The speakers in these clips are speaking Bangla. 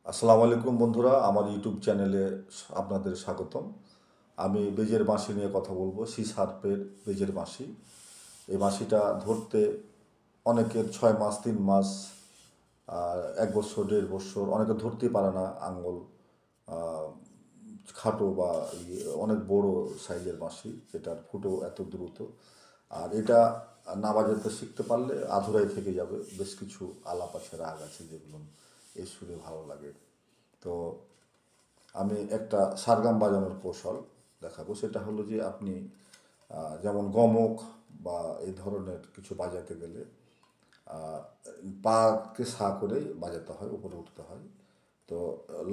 আসসালামু আলাইকুম বন্ধুরা, আমার ইউটিউব চ্যানেলে আপনাদের স্বাগতম। আমি বেজের বাঁশি নিয়ে কথা বলবো। সি শার্পের বেজের বাঁশি। এই বাঁশিটা ধরতে অনেকের 6 মাস, 3 মাস, আর 1 বছর, 1.5 বছর, অনেকে ধরতেই পারে না। আঙ্গুল আহ, খাটো বা অনেক বড় সাইজের বাঁশি, এটার ফুটো এত দ্রুত। আর এটা না বাজাতে শিখতে পারলে আধুরাই থেকে যাবে। বেশ কিছু আলাপ আছে, রাগ আছে, যেগুলো এই সুরে ভালো লাগে। তো আমি একটা সারগাম বাজানোর কৌশল দেখাবো। সেটা হলো যে আপনি যেমন গমক বা এই ধরনের কিছু বাজাতে গেলে আহ, পাকে সা করে বাজাতে হয়, উপরে উঠতে হয়। তো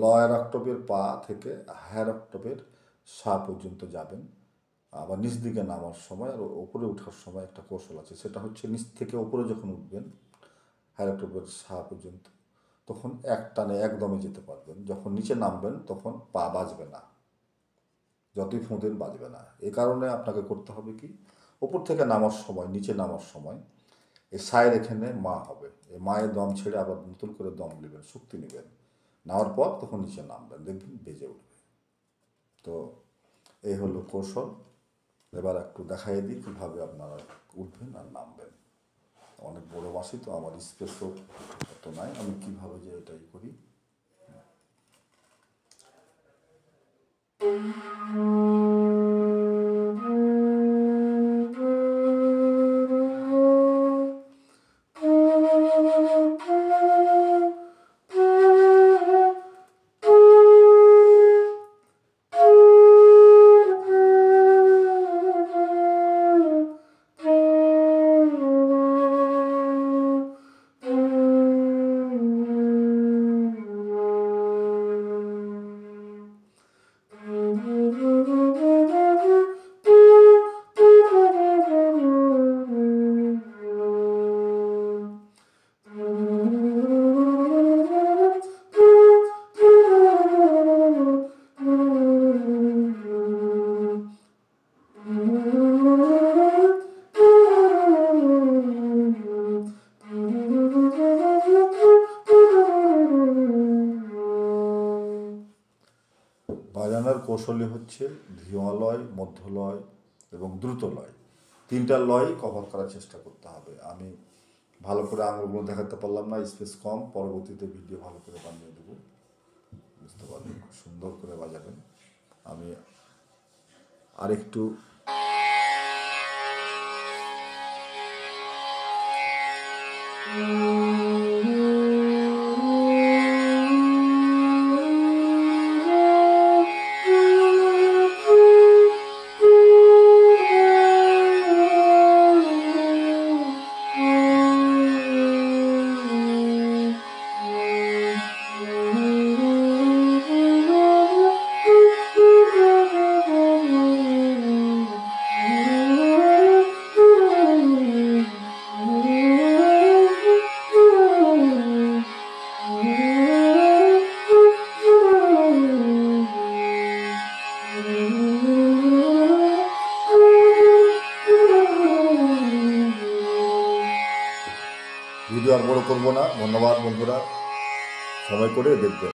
লয়ার অক্টপের পা থেকে হায়ার অক্টপের সা পর্যন্ত যাবেন। আবার নিচ দিকে নামার সময় আর উপরে ওঠার সময় একটা কৌশল আছে। সেটা হচ্ছে নিচ থেকে উপরে যখন উঠবেন হায়ার অক্টপের সা পর্যন্ত, তখন এক টানে একদমে যেতে পারবেন। যখন নিচে নামবেন তখন পা বাজবে না, যতই ফুঁদেন বাজবে না। এই কারণে আপনাকে করতে হবে কি, ওপর থেকে নামার সময়, নিচে নামার সময় এই সায়ের এখানে মা হবে। এই মায়ের দম ছেড়ে আবার নতুন করে দম নেবেন, শক্তি নেবেন। নেওয়ার পর তখন নিচে নামবেন, দেখবেন বেজে উঠবে। তো এই হলো কৌশল। এবার একটু দেখাই দিই কীভাবে আপনারা উঠবেন আর নামবেন। অনেক বড় বাসি তো, আমার স্পেসও এত নাই, আমি কীভাবে যে এটাই করি। বাজানোর কৌশলী হচ্ছে ধীয় লয়, মধ্যলয় এবং দ্রুত লয়। তিনটা লয় কভার করার চেষ্টা করতে হবে। আমি ভালো করে আঙুলগুলো দেখাতে পারলাম না, স্পেস কম। পরবর্তীতে ভিডিও ভালো করে বানিয়ে দেবো, বুঝতে পারবেন। খুব সুন্দর করে বাজাবেন। আমি আরেকটু ভিডিও আর বড় করবো না। ধন্যবাদ বন্ধুরা, সময় করে দেখবেন।